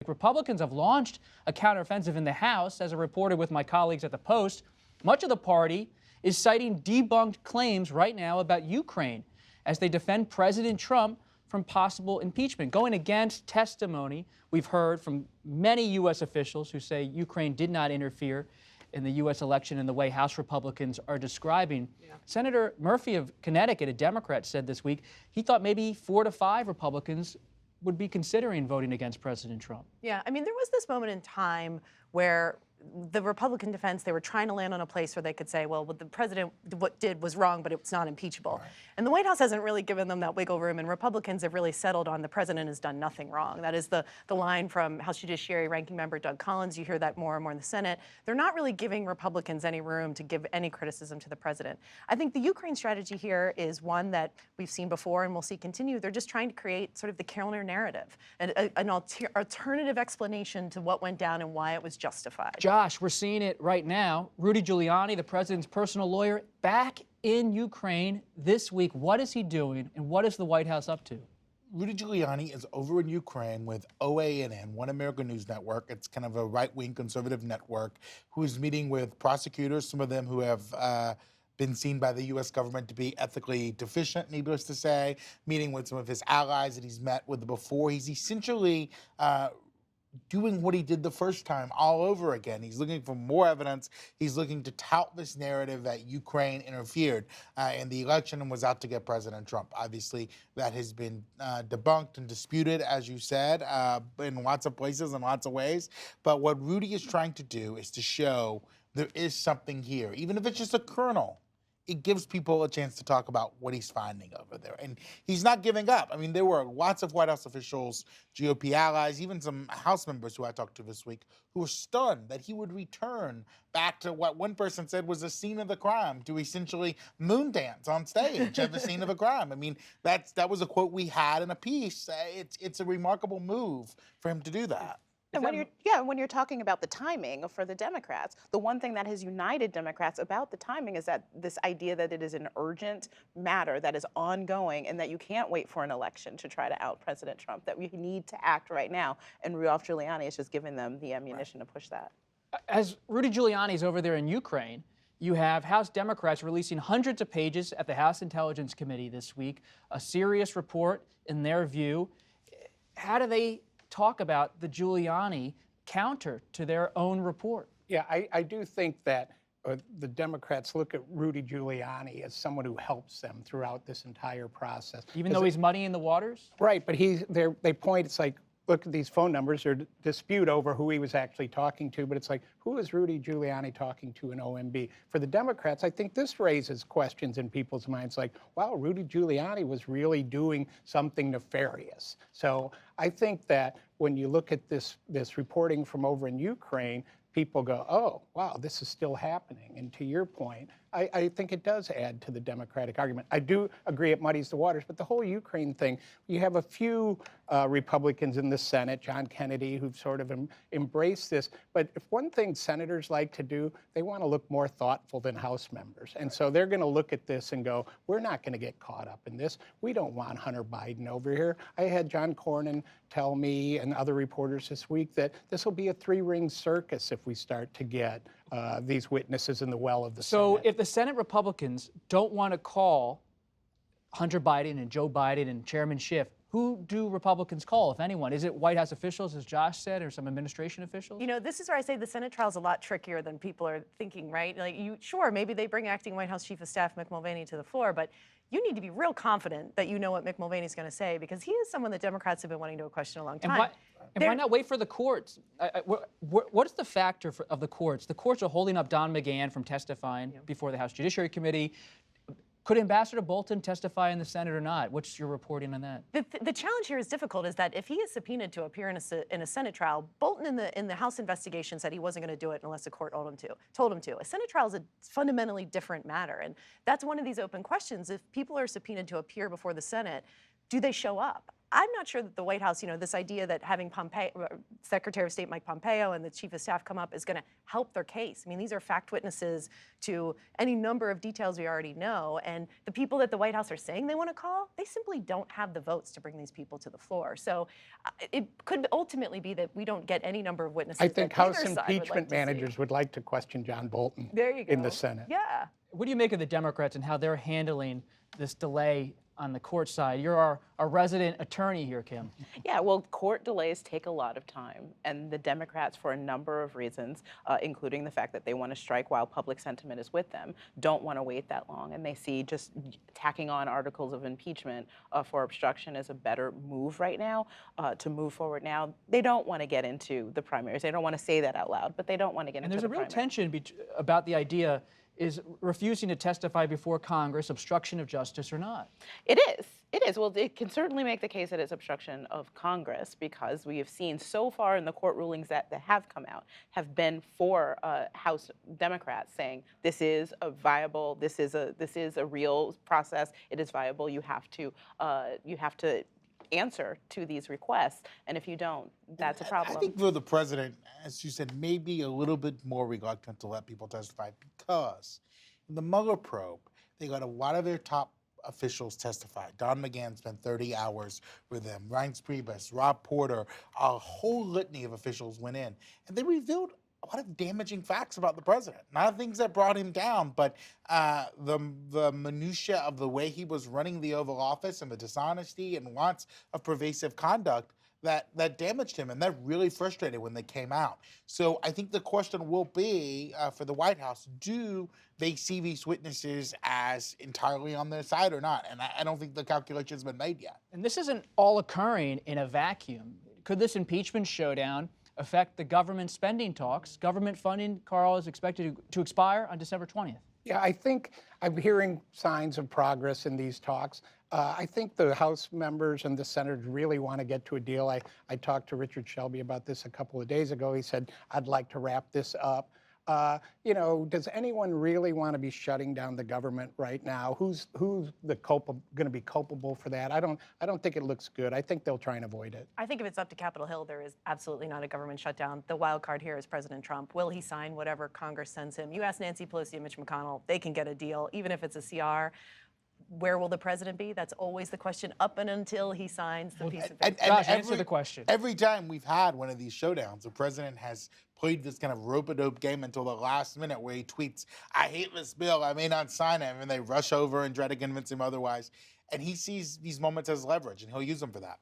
Republicans have launched a counteroffensive in the House, as I reported with my colleagues at the Post. Much of the party is citing debunked claims right now about Ukraine as they defend President Trump from possible impeachment, going against testimony we've heard from many U.S. officials who say Ukraine did not interfere in the U.S. election in the way House Republicans are describing. Yeah. Senator Murphy of Connecticut, a Democrat, said this week he thought maybe 4 to 5 Republicans would be considering voting against President Trump. Yeah, I mean, there was this moment in time where the Republican defense, they were trying to land on a place where they could say, well, what the president did was wrong, but it's not impeachable. Right. And the White House hasn't really given them that wiggle room, and Republicans have really settled on the president has done nothing wrong. That is the line from House Judiciary Ranking Member Doug Collins. You hear that more and more in the Senate. They're not really giving Republicans any room to give any criticism to the president. I think the Ukraine strategy here is one that we've seen before and we'll see continue. They're just trying to create sort of the counter narrative, and an alternative explanation to what went down and why it was justified. Josh, we're seeing it right now. Rudy Giuliani, the president's personal lawyer, back in Ukraine this week. What is he doing, and what is the White House up to? Rudy Giuliani is over in Ukraine with OANN, One American News Network. It's kind of a right-wing conservative network, who is meeting with prosecutors, some of them who have been seen by the U.S. government to be ethically deficient, needless to say, meeting with some of his allies that he's met with before. He's essentially doing what he did the first time all over again. He's looking for more evidence. He's looking to tout this narrative that Ukraine interfered in the election and was out to get President Trump. Obviously, that has been debunked and disputed, as you said, in lots of places and lots of ways. But what Rudy is trying to do is to show there is something here, even if it's just a kernel. It gives people a chance to talk about what he's finding over there. And he's not giving up. I mean, there were lots of White House officials, GOP allies, even some House members who I talked to this week, who were stunned that he would return back to what one person said was the scene of the crime, to essentially moon dance on stage at the scene of the crime. I mean, that was a quote we had in a piece. It's a remarkable move for him to do that. And when you're talking about the timing for the Democrats, the one thing that has united Democrats about the timing is that this idea that it is an urgent matter that is ongoing and that you can't wait for an election to try to out President Trump, that we need to act right now. And Rudolph Giuliani is just giving them the ammunition to push that. As Rudy Giuliani is over there in Ukraine, you have House Democrats releasing hundreds of pages at the House Intelligence Committee this week, a serious report in their view. How do they talk about the Giuliani counter to their own report? Yeah, I do think that the Democrats look at Rudy Giuliani as someone who helps them throughout this entire process. Even though he's muddying the waters? Right, but they point, it's like, look at these phone numbers, there's dispute over who he was actually talking to, but it's like, who is Rudy Giuliani talking to in OMB? For the Democrats, I think this raises questions in people's minds like, wow, Rudy Giuliani was really doing something nefarious. So I think that when you look at this reporting from over in Ukraine, people go, oh, wow, this is still happening. And to your point, I think it does add to the Democratic argument. I do agree it muddies the waters, but the whole Ukraine thing, you have a few Republicans in the Senate, John Kennedy, who've sort of embraced this. But if one thing senators like to do, they want to look more thoughtful than House members. And so they're going to look at this and go, we're not going to get caught up in this. We don't want Hunter Biden over here. I had John Cornyn tell me and other reporters this week that this will be a 3-ring circus if we start to get these witnesses in the well of the Senate. So if the Senate Republicans don't want to call Hunter Biden and Joe Biden and Chairman Schiff, who do Republicans call, if anyone? Is it White House officials, as Josh said, or some administration officials? You know, this is where I say the Senate trial is a lot trickier than people are thinking, right? Like, sure, maybe they bring acting White House Chief of Staff Mick Mulvaney to the floor, but you need to be real confident that you know what Mick Mulvaney is going to say, because he is someone that Democrats have been wanting to question a long time. And why not wait for the courts? What is the factor of the courts? The courts are holding up Don McGahn from testifying before the House Judiciary Committee. Could Ambassador Bolton testify in the Senate or not? What's your reporting on that? The challenge here is difficult, is that if he is subpoenaed to appear in a Senate trial, Bolton in the House investigation said he wasn't going to do it unless the court told him to. A Senate trial is a fundamentally different matter, and that's one of these open questions. If people are subpoenaed to appear before the Senate, do they show up? I'm not sure that the White House, this idea that having Secretary of State Mike Pompeo and the Chief of Staff come up is going to help their case. I mean, these are fact witnesses to any number of details we already know, and the people that the White House are saying they want to call, they simply don't have the votes to bring these people to the floor. So it could ultimately be that we don't get any number of witnesses. I think House either side would like impeachment to see. managers would like to question John Bolton There you go. in the Senate. Yeah. What do you make of the Democrats and how they're handling this delay on the court side? You're our resident attorney here, Kim. Yeah, well, court delays take a lot of time, and the Democrats, for a number of reasons, including the fact that they want to strike while public sentiment is with them, don't want to wait that long, and they see just tacking on articles of impeachment for obstruction as a better move right now, to move forward now. They don't want to get into the primaries. They don't want to say that out loud, but they don't want to get into the primaries. And there's a real tension about the idea, is refusing to testify before Congress obstruction of justice or not? It is. It is. Well, it can certainly make the case that it's obstruction of Congress, because we have seen so far in the court rulings that have come out have been for House Democrats saying this is a viable, this is a real process. It is viable. You have to answer to these requests, and if you don't, that's a problem. I think for the president, as you said, maybe a little bit more reluctant to let people testify, because in the Mueller probe, they got a lot of their top officials testify. Don McGahn spent 30 hours with them. Reince Priebus, Rob Porter, a whole litany of officials went in, and they revealed a lot of damaging facts about the president. Not things that brought him down, but the minutia of the way he was running the Oval Office and the dishonesty and lots of pervasive conduct that damaged him, and that really frustrated when they came out. So I think the question will be for the White House, do they see these witnesses as entirely on their side or not? And I don't think the calculation's been made yet. And this isn't all occurring in a vacuum. Could this impeachment showdown affect the government spending talks? Government funding, Carl, is expected to expire on December 20th. Yeah, I think I'm hearing signs of progress in these talks. I think the House members and the senators really want to get to a deal. I talked to Richard Shelby about this a couple of days ago. He said, I'd like to wrap this up. Does anyone really want to be shutting down the government right now? Who's going to be culpable for that? I don't think it looks good. I think they'll try and avoid it. I think if it's up to Capitol Hill, there is absolutely not a government shutdown. The wild card here is President Trump. Will he sign whatever Congress sends him? You ask Nancy Pelosi and Mitch McConnell, they can get a deal, even if it's a CR. Where will the president be? That's always the question up and until he signs the piece of paper. Josh, answer the question. Every time we've had one of these showdowns, the president has played this kind of rope-a-dope game until the last minute where he tweets, I hate this bill, I may not sign it, and they rush over and try to convince him otherwise. And he sees these moments as leverage, and he'll use them for that.